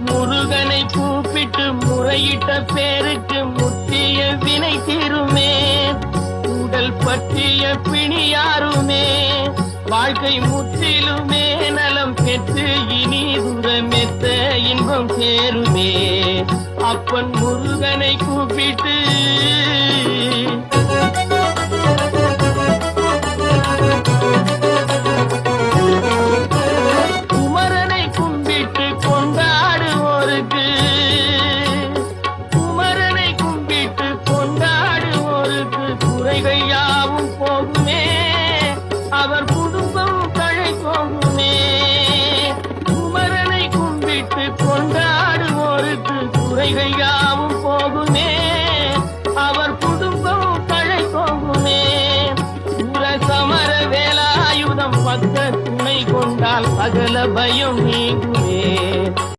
முருகனை கூப்பிட்டு முறையிட்ட பேருக்கு முற்றிய வினை தீருமே. உடல் பற்றிய பிணியாருமே வாழ்க்கை முற்றிலுமே நலம் பெற்று இனி தூரமெத்த இன்பம் சேருமே. அப்பன் முருகனை கூப்பிட்டு குமரனை கும்பிட்டு கொண்டாடுவோருக்கு குமரனை கும்பிட்டு கொண்டாடுவோருக்கு குறைகள் யாவும் போகுமே. அவர் குடும்பம் தழை போகுமே. குமரனை கும்பிட்டு கொண்டாடுவோருக்கு குறைகள் யாவும் போகுமே. அவர் குடும்பம் தழை போகுமே. சமர வேலாயுதம் பக்க துணை கொண்டால் சகல பயம் நீங்குமே.